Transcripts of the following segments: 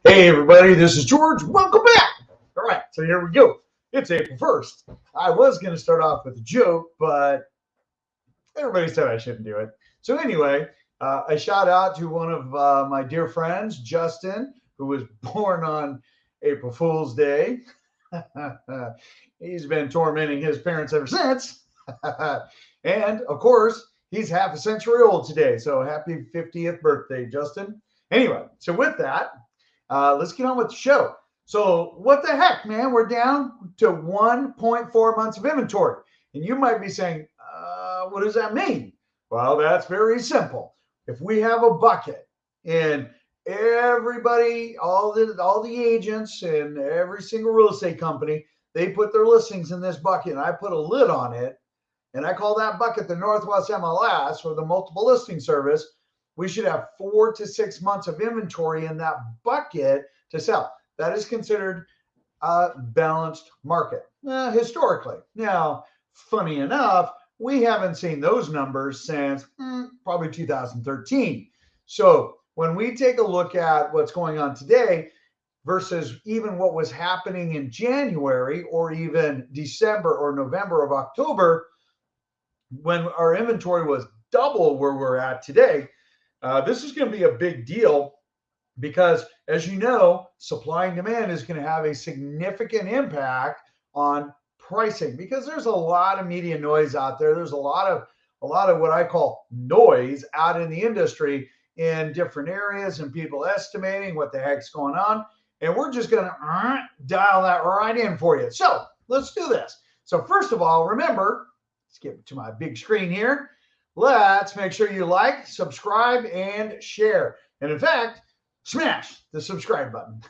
Hey everybody, this is George. Welcome back. All right, so here we go. It's April 1st. I was going to start off with a joke, but everybody said I shouldn't do it. So anyway, a shout out to one of my dear friends, Justin, who was born on April Fool's Day. He's been tormenting his parents ever since. And of course, he's half a century old today. So happy 50th birthday, Justin. Anyway, so with that, let's get on with the show. So what the heck, man? We're down to 1.4 months of inventory. And you might be saying, what does that mean? Well, that's very simple. If we have a bucket and everybody, all the agents and every single real estate company, they put their listings in this bucket and I put a lid on it, and I call that bucket the Northwest MLS or the multiple listing service, we should have 4 to 6 months of inventory in that bucket to sell. That is considered a balanced market historically. Now, funny enough, we haven't seen those numbers since probably 2013. So when we take a look at what's going on today versus even what was happening in January or even December or November of October, when our inventory was double where we're at today, this is going to be a big deal because, as you know, supply and demand is going to have a significant impact on pricing because there's a lot of media noise out there. There's a lot of what I call noise out in the industry in different areas and people estimating what the heck's going on. And we're just going to dial that right in for you. So let's do this. So first of all, remember, let's get to my big screen here. Let's make sure you like, subscribe, and share. And in fact, smash the subscribe button.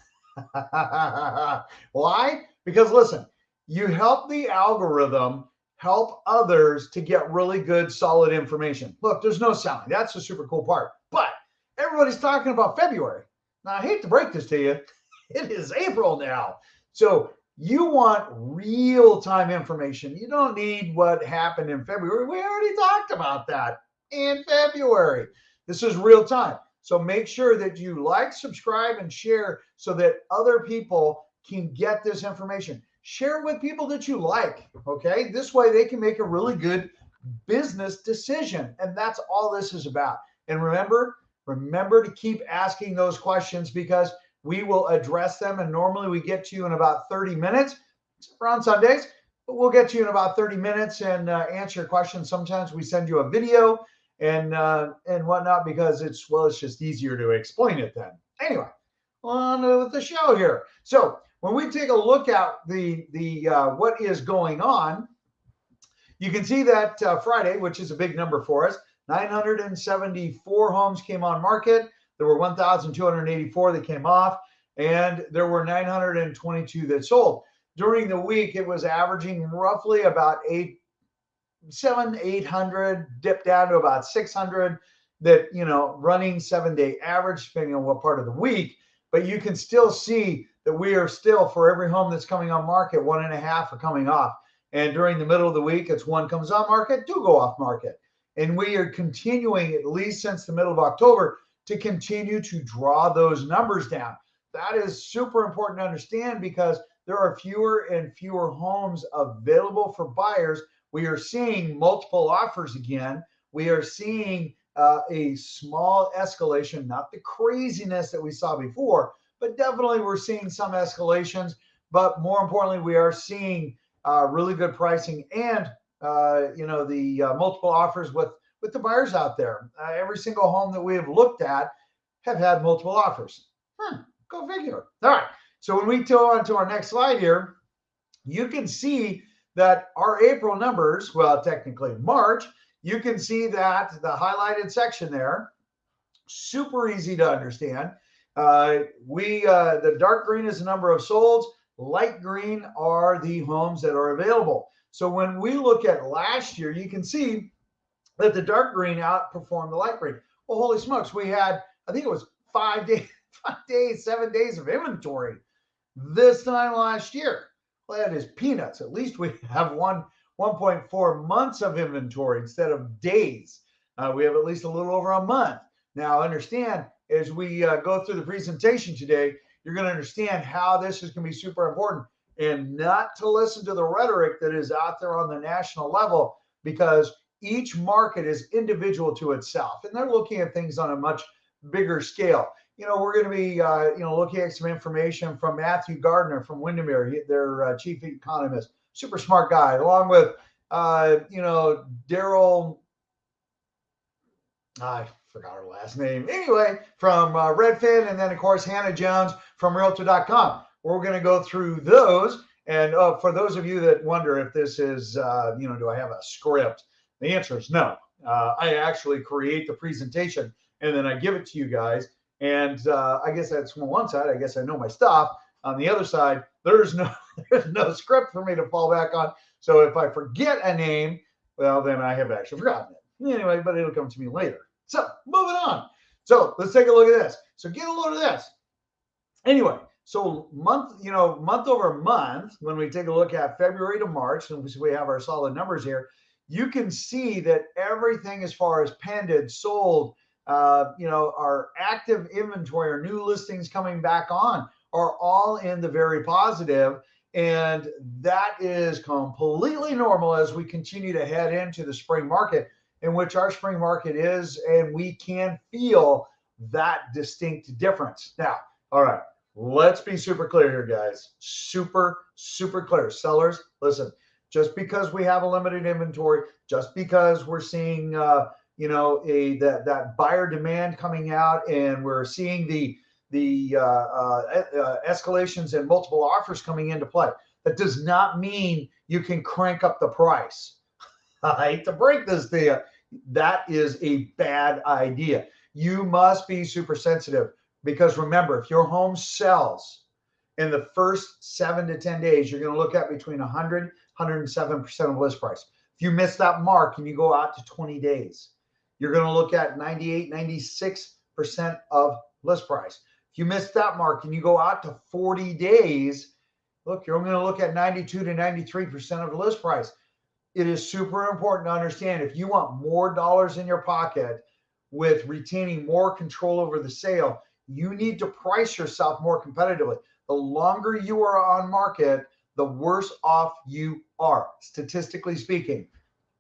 Why? Because listen, you help the algorithm help others to get really good, solid information. Look, there's no selling. That's the super cool part. But everybody's talking about February. Now, I hate to break this to you. It is April now. So you want real-time information. You don't need what happened in February. We already talked about that in February. This is real time. So make sure that you like, subscribe, and share so that other people can get this information. Share it with people that you like, okay? This way they can make a really good business decision. And that's all this is about. And remember to keep asking those questions because we will address them. And normally we get to you in about 30 minutes. We're on Sundays, but we'll get to you in about 30 minutes and answer your questions. Sometimes we send you a video and whatnot because it's just easier to explain it then. Anyway, on with the show here. So when we take a look at the what is going on, you can see that Friday, which is a big number for us, 974 homes came on market. There were 1,284 that came off, and there were 922 that sold. During the week, it was averaging roughly about 800, dipped down to about 600 that, running 7-day average, depending on what part of the week. But you can still see that we are still, for every home that's coming on market, 1.5 are coming off. And during the middle of the week, it's 1 comes on market, 2 go off market. And we are continuing, at least since the middle of October, to continue to draw those numbers down. That is super important to understand because there are fewer and fewer homes available for buyers. We are seeing multiple offers again. We are seeing a small escalation, not the craziness that we saw before, but definitely we're seeing some escalations. But more importantly, we are seeing really good pricing and the multiple offers with the buyers out there. Every single home that we have looked at have had multiple offers. Go figure. All right. So when we go on to our next slide here, you can see that our April numbers, well, technically March, you can see that the highlighted section there, super easy to understand. The dark green is the number of solds. Light green are the homes that are available. So when we look at last year, you can see that the dark green outperformed the light green. Well, holy smokes, we had, I think it was 7 days of inventory this time last year. Well, that is peanuts. At least we have 1.4 months of inventory instead of days. We have at least a little over a month. Now, understand, as we go through the presentation today, you're going to understand how this is going to be super important, and not to listen to the rhetoric that is out there on the national level, because each market is individual to itself, and they're looking at things on a much bigger scale. We're going to be, looking at some information from Matthew Gardner from Windermere, their chief economist, super smart guy, along with, Daryl, I forgot her last name. Anyway, from Redfin, and then, of course, Hannah Jones from Realtor.com. We're going to go through those. And for those of you that wonder if this is, do I have a script? The answer is no. I actually create the presentation, and then I give it to you guys. And I guess that's on one side. I guess I know my stuff. On the other side, there's no script for me to fall back on. So if I forget a name, well, then I have actually forgotten it. Anyway, but it'll come to me later. So moving on. So let's take a look at this. So get a load of this. Anyway, so month over month, when we take a look at February to March, and we have our solid numbers here, you can see that everything as far as pended, sold, our active inventory, our new listings coming back on, are all in the very positive. And that is completely normal as we continue to head into the spring market, in which our spring market is, and we can feel that distinct difference. Now, all right, let's be super clear here, guys. Super, super clear. Sellers, listen, just because we have a limited inventory, just because we're seeing, that buyer demand coming out, and we're seeing the escalations and multiple offers coming into play, that does not mean you can crank up the price. I hate to break this to you. That is a bad idea. You must be super sensitive, because remember, if your home sells in the first 7 to 10 days, you're going to look at between 100, 107% of list price. If you miss that mark and you go out to 20 days, you're going to look at 98, 96% of list price. If you miss that mark and you go out to 40 days, look, you're only going to look at 92 to 93% of the list price. It is super important to understand, if you want more dollars in your pocket with retaining more control over the sale, you need to price yourself more competitively. The longer you are on market, the worse off you are, statistically speaking.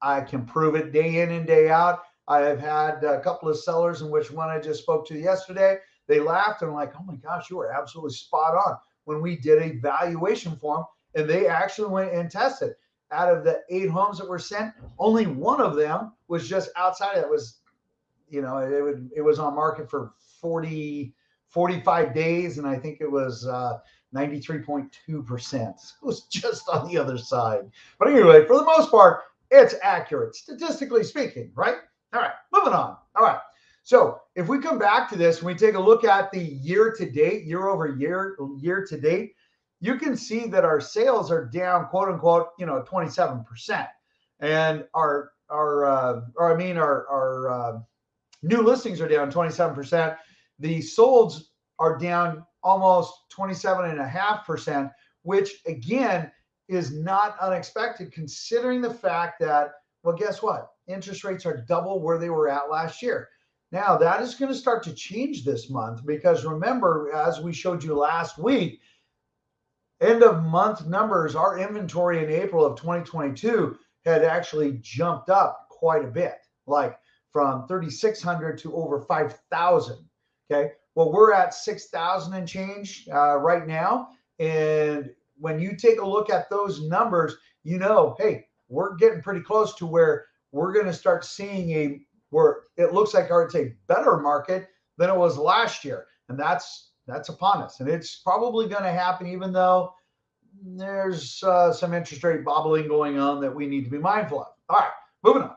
I can prove it day in and day out. I have had a couple of sellers, in which one I just spoke to yesterday, they laughed and like, oh my gosh, you were absolutely spot on, when we did a valuation for them, and they actually went and tested. Out of the 8 homes that were sent, only one of them was just outside. It was, it was on market for 45 days, and I think it was 93.2%. It was just on the other side. But anyway, for the most part, it's accurate, statistically speaking, right? All right, moving on. All right. So if we come back to this, and we take a look at the year to date, year over year, year to date, you can see that our sales are down, quote unquote, 27%. And our new listings are down 27%. The solds are down almost 27.5%, which again is not unexpected, considering the fact that, well, guess what? Interest rates are double where they were at last year. Now, that is going to start to change this month, because remember, as we showed you last week, end of month numbers, our inventory in April of 2022 had actually jumped up quite a bit, like from 3,600 to over 5,000. Okay. Well, we're at 6,000 and change right now. And when you take a look at those numbers, hey, we're getting pretty close to where we're going to start seeing where it looks like it's a better market than it was last year. And that's upon us. And it's probably going to happen, even though there's some interest rate bobbling going on that we need to be mindful of. All right, moving on.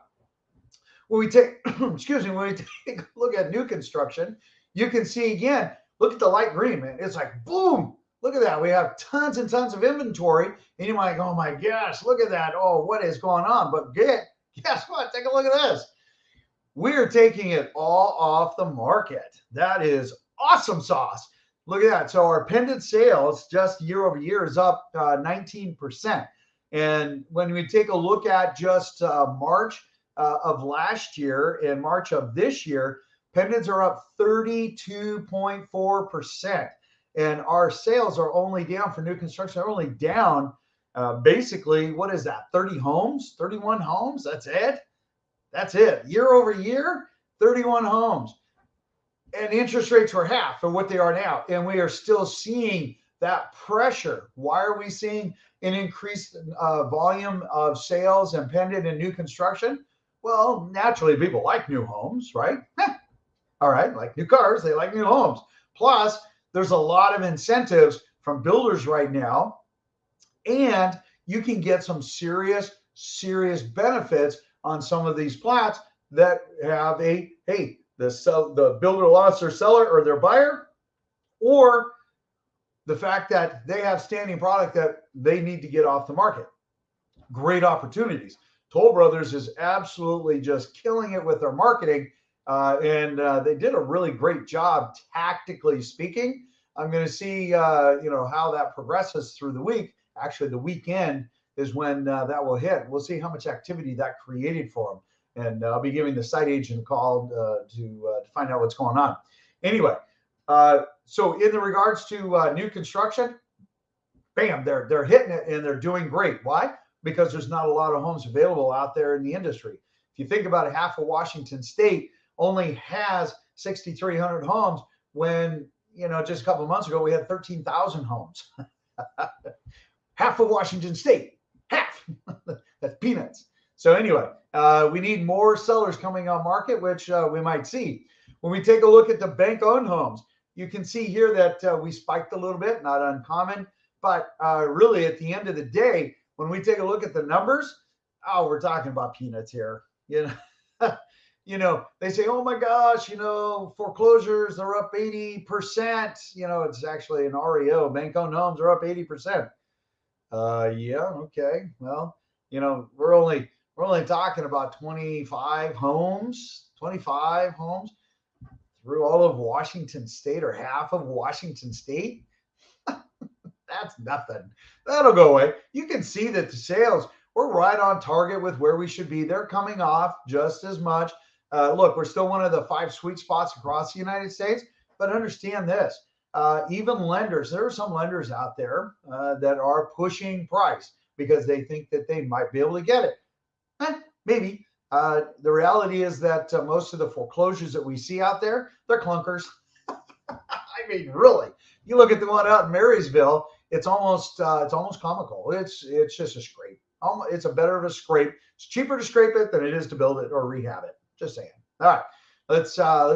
When we take, when we take a look at new construction, you can see again, look at the light green, man. It's like, boom, look at that. We have tons and tons of inventory. And you're like, oh my gosh, look at that. Oh, what is going on? But guess what? Take a look at this. We're taking it all off the market. That is awesome sauce. Look at that. So our pendant sales just year over year is up 19%. And when we take a look at just March of last year and March of this year, pendants are up 32.4%. and our sales are only down for new construction. They're only down basically, what is that? 30 homes, 31 homes. That's it. That's it. Year over year, 31 homes. And interest rates were half of what they are now. And we are still seeing that pressure. Why are we seeing an increased volume of sales and pending in new construction? Well, naturally, people like new homes, right? All right, like new cars, they like new homes. Plus, there's a lot of incentives from builders right now, and you can get some serious benefits on some of these plots that have a, hey, the builder lost their seller or their buyer, or the fact that they have standing product that they need to get off the market. Great opportunities. Toll Brothers is absolutely just killing it with their marketing, and they did a really great job tactically speaking. I'm going to see how that progresses through the week. Actually, the weekend is when that will hit. We'll see how much activity that created for them. And I'll be giving the site agent a call to find out what's going on. Anyway, so in the regards to new construction, bam, they're hitting it and they're doing great. Why? Because there's not a lot of homes available out there in the industry. If you think about it, half of Washington State only has 6,300 homes when, just a couple of months ago, we had 13,000 homes. Half of Washington State, half. That's peanuts. So anyway, we need more sellers coming on market, which we might see. When we take a look at the bank-owned homes, you can see here that we spiked a little bit, not uncommon. But really, at the end of the day, when we take a look at the numbers, we're talking about peanuts here. They say, oh my gosh, foreclosures, they're up 80%. It's actually an REO. Bank-owned homes are up 80%. Yeah, okay. Well, we're only talking about 25 homes through all of Washington State, or half of Washington State. That's nothing. That'll go away. You can see that the sales, we're right on target with where we should be. They're coming off just as much. Look, we're still one of the 5 sweet spots across the United States, but understand this. Even lenders, there are some lenders out there that are pushing price because they think that they might be able to get it. Maybe. The reality is that most of the foreclosures that we see out there, they're clunkers. I mean, really, you look at the one out in Marysville, it's almost comical. It's just a scrape. It's a better of a scrape. It's cheaper to scrape it than it is to build it or rehab it. Just saying. All right, let's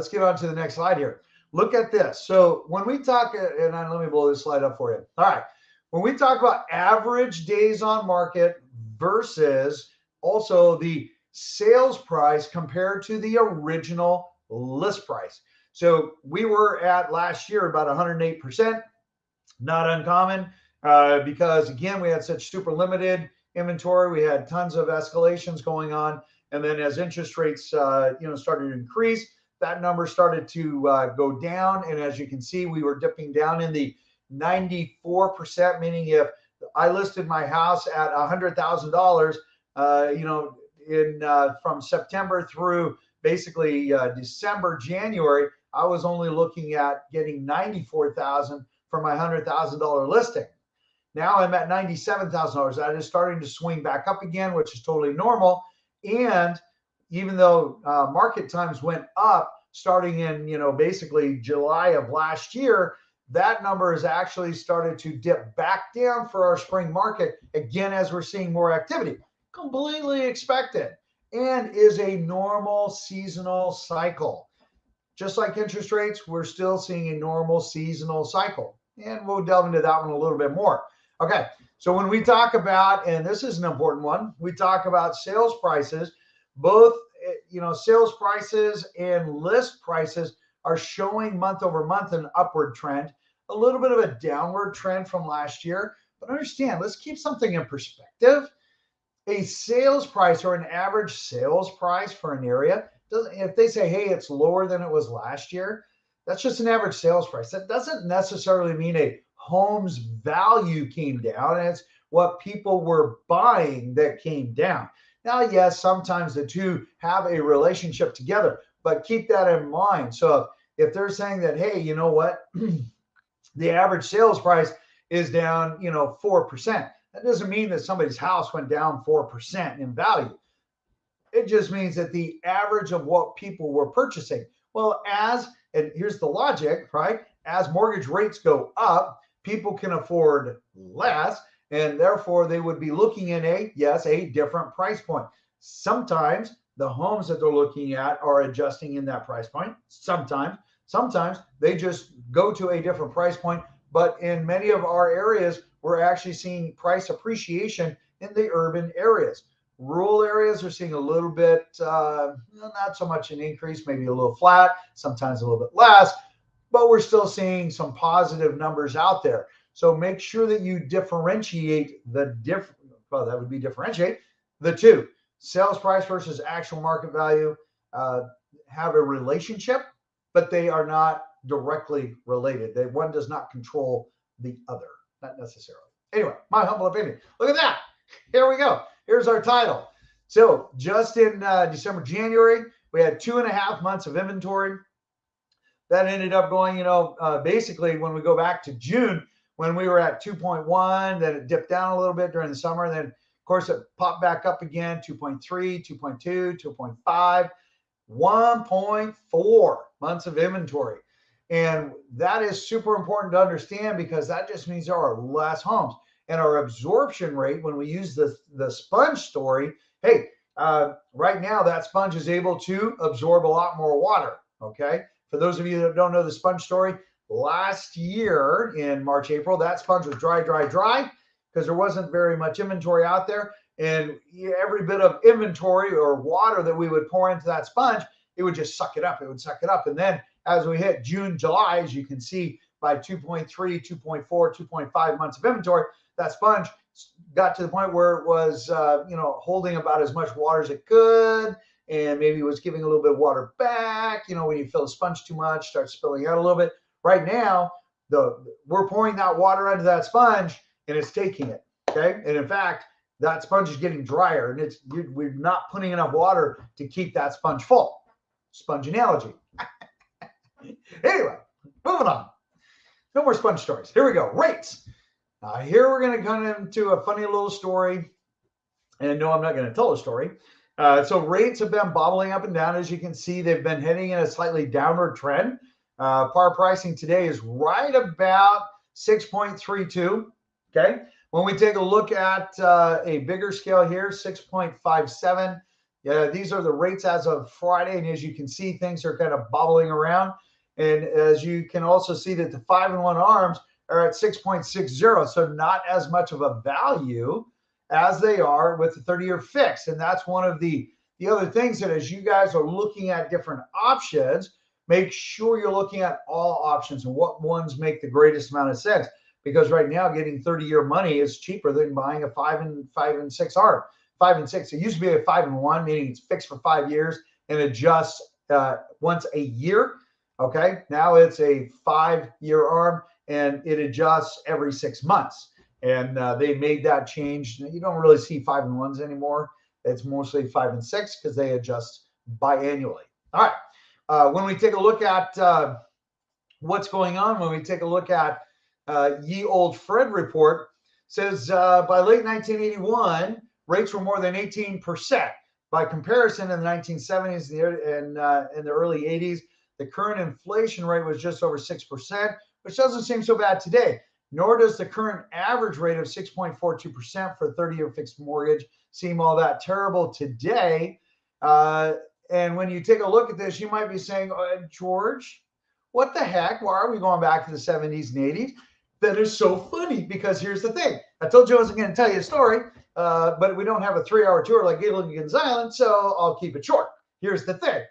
get on to the next slide here. Look at this. So when we talk, and let me blow this slide up for you. All right, when we talk about average days on market versus also the sales price compared to the original list price. So we were at last year about 108%, not uncommon because again, we had such super limited inventory. We had tons of escalations going on. And then as interest rates, started to increase, that number started to go down. And as you can see, we were dipping down in the 94%, meaning if I listed my house at $100,000, from September through basically December, January, I was only looking at getting $94,000 for my $100,000 listing. Now I'm at $97,000. That is starting to swing back up again, which is totally normal. And even though market times went up starting in, basically July of last year, that number has actually started to dip back down for our spring market again as we're seeing more activity. Completely expected and is a normal seasonal cycle. Just like interest rates, we're still seeing a normal seasonal cycle. And we'll delve into that one a little bit more. Okay, so when we talk about, and this is an important one, we talk about sales prices, both, sales prices and list prices are showing month over month an upward trend, a little bit of a downward trend from last year. But understand, let's keep something in perspective. A sales price or an average sales price for an area, if they say, hey, it's lower than it was last year, that's just an average sales price. That doesn't necessarily mean a home's value came down. It's what people were buying that came down. Now, yes, sometimes the two have a relationship together, but keep that in mind. So if they're saying that, hey, you know what, the average sales price is down, 4%. That doesn't mean that somebody's house went down 4% in value. It just means that the average of what people were purchasing. Well, and here's the logic, right? As mortgage rates go up, people can afford less, and therefore they would be looking in a different price point. Sometimes the homes that they're looking at are adjusting in that price point. Sometimes they just go to a different price point. But in many of our areas, we're actually seeing price appreciation in the urban areas. Rural areas are seeing a little bit, not so much an increase, maybe a little flat, sometimes a little bit less, but we're still seeing some positive numbers out there. So make sure that you differentiate differentiate the two. Sales price versus actual market value have a relationship, but they are not directly related. One does not control the other, not necessarily. Anyway, my humble opinion. Look at that. Here we go. Here's our title. So just in December, January, we had 2.5 months of inventory. That ended up going, basically when we go back to June, when we were at 2.1, then it dipped down a little bit during the summer. And then, of course, it popped back up again, 2.3, 2.2, 2.5, 1.4 months of inventory. And that is super important to understand because that just means there are less homes. And our absorption rate, when we use the sponge story, right now that sponge is able to absorb a lot more water, okay? For those of you that don't know the sponge story, last year in March, April, that sponge was dry because there wasn't very much inventory out there. And every bit of inventory or water that we would pour into that sponge, it would just suck it up. It would suck it up. And then as we hit June, July, as you can see, by 2.3, 2.4, 2.5 months of inventory, that sponge got to the point where it was, holding about as much water as it could, and maybe it was giving a little bit of water back. When you fill the sponge too much, starts spilling out a little bit. Right now, we're pouring that water into that sponge, and it's taking it. Okay, and in fact, that sponge is getting drier, and we're not putting enough water to keep that sponge full. Sponge analogy. Anyway, moving on. No more sponge stories. Here we go. Rates. Here we're going to come into a funny little story. And no, I'm not going to tell a story. So rates have been bobbling up and down. As you can see, they've been heading in a slightly downward trend. Par pricing today is right about 6.32. Okay. When we take a look at a bigger scale here, 6.57. Yeah, these are the rates as of Friday. And as you can see, things are kind of bobbling around. And as you can also see that the 5-in-1 arms are at 6.60. So not as much of a value as they are with the 30-year fixed. And that's one of the other things that as you guys are looking at different options, make sure you're looking at all options and what ones make the greatest amount of sense. Because right now getting 30-year money is cheaper than buying a 5-and-6 arm. 5 and 6. It used to be a 5-in-1, meaning it's fixed for 5 years and adjusts once a year. Okay, now it's a 5-year arm and it adjusts every 6 months. And they made that change. You don't really see 5-in-1s anymore. It's mostly 5 and 6 because they adjust biannually. All right. When we take a look at what's going on, when we take a look at Ye Old Fred report, says by late 1981, rates were more than 18%. By comparison, in the 1970s and in the early 80s, the current inflation rate was just over 6%, which doesn't seem so bad today. Nor does the current average rate of 6.42% for a 30-year fixed mortgage seem all that terrible today. And when you take a look at this, you might be saying, George, what the heck? Why are we going back to the 70s and 80s? That is so funny because here's the thing. I told you I wasn't going to tell you a story, but we don't have a 3-hour tour like Gilligan's Island, so I'll keep it short. Here's the thing.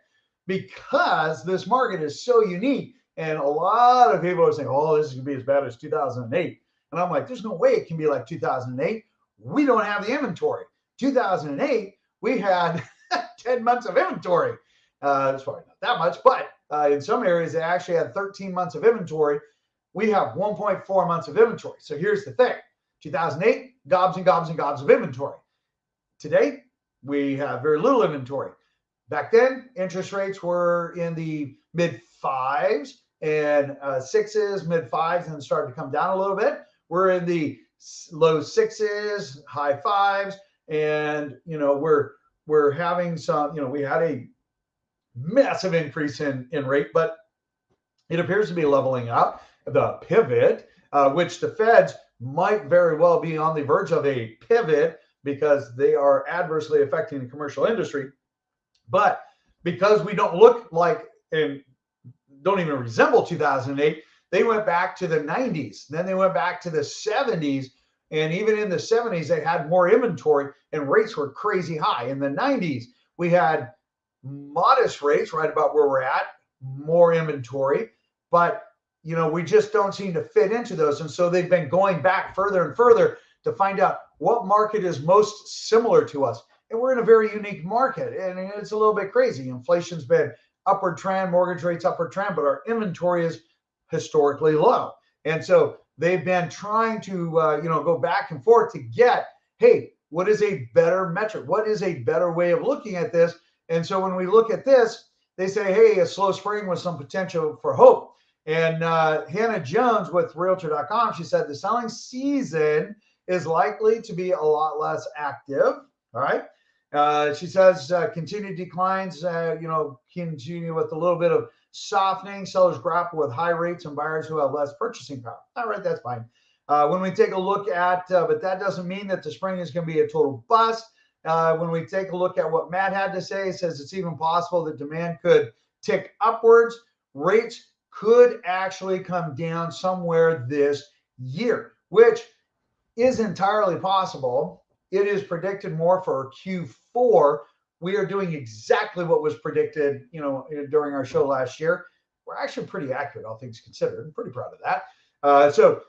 Because this market is so unique, and a lot of people are saying, oh, this is going to be as bad as 2008. And I'm like, there's no way it can be like 2008. We don't have the inventory. 2008, we had 10 months of inventory. It's probably not that much, but in some areas, they actually had 13 months of inventory. We have 1.4 months of inventory. So here's the thing. 2008, gobs and gobs and gobs of inventory. Today, we have very little inventory. Back then, interest rates were in the mid 5s, and sixes, mid fives, and started to come down a little bit. We're in the low sixes, high fives, and we're having some. We had a massive increase in rate, but it appears to be leveling out. The pivot, which the Feds might very well be on the verge of a pivot because they are adversely affecting the commercial industry. But because we don't look like and don't even resemble 2008, they went back to the 90s. Then they went back to the 70s. And even in the 70s, they had more inventory and rates were crazy high. In the 90s, we had modest rates right about where we're at, more inventory. But, we just don't seem to fit into those. And so they've been going back further and further to find out what market is most similar to us. And we're in a very unique market. And it's a little bit crazy. Inflation's been upward trend, mortgage rates upward trend, but our inventory is historically low. And so they've been trying to, go back and forth to get, hey, what is a better metric? What is a better way of looking at this? And so when we look at this, they say, hey, a slow spring with some potential for hope. And Hannah Jones with Realtor.com, she said the selling season is likely to be a lot less active. All right. She says continued declines, continue with a little bit of softening. Sellers grapple with high rates and buyers who have less purchasing power. All right, that's fine. When we take a look at, but that doesn't mean that the spring is going to be a total bust. When we take a look at what Matt had to say, he says it's even possible that demand could tick upwards. Rates could actually come down somewhere this year, which is entirely possible. It is predicted more for Q4. We are doing exactly what was predicted, during our show last year. We're actually pretty accurate, all things considered. I'm pretty proud of that. So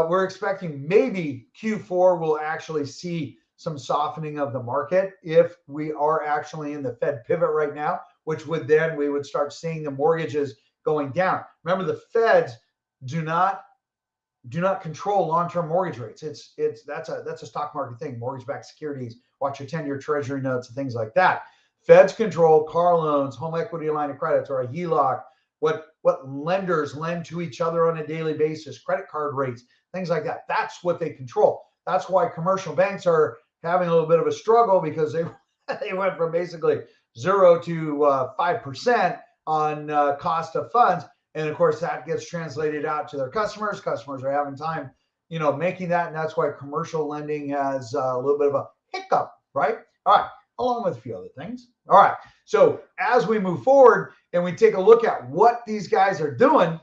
we're expecting maybe Q4 will actually see some softening of the market if we are actually in the Fed pivot right now, which would then we would start seeing the mortgages going down. Remember, the Feds do not control long-term mortgage rates. That's a stock market thing. Mortgage-backed securities, watch your 10-year treasury notes and things like that. Feds control car loans, home equity line of credits, or a HELOC, what lenders lend to each other on a daily basis, credit card rates, things like that. That's what they control. That's why commercial banks are having a little bit of a struggle because they went from basically 0 to 5% on cost of funds. And of course, that gets translated out to their customers. Customers are having time, making that. And that's why commercial lending has a little bit of a hiccup, right? All right. Along with a few other things. All right. So as we move forward and we take a look at what these guys are doing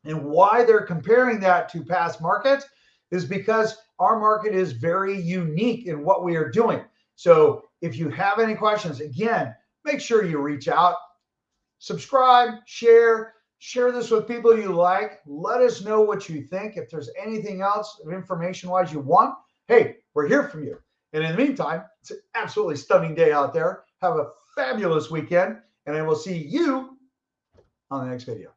and why they're comparing that to past markets is because our market is very unique in what we are doing. So if you have any questions, again, make sure you reach out, subscribe, share this with people you like. Let us know what you think. If there's anything else information-wise you want, hey, we're here for you. And in the meantime, it's an absolutely stunning day out there. Have a fabulous weekend, and I will see you on the next video.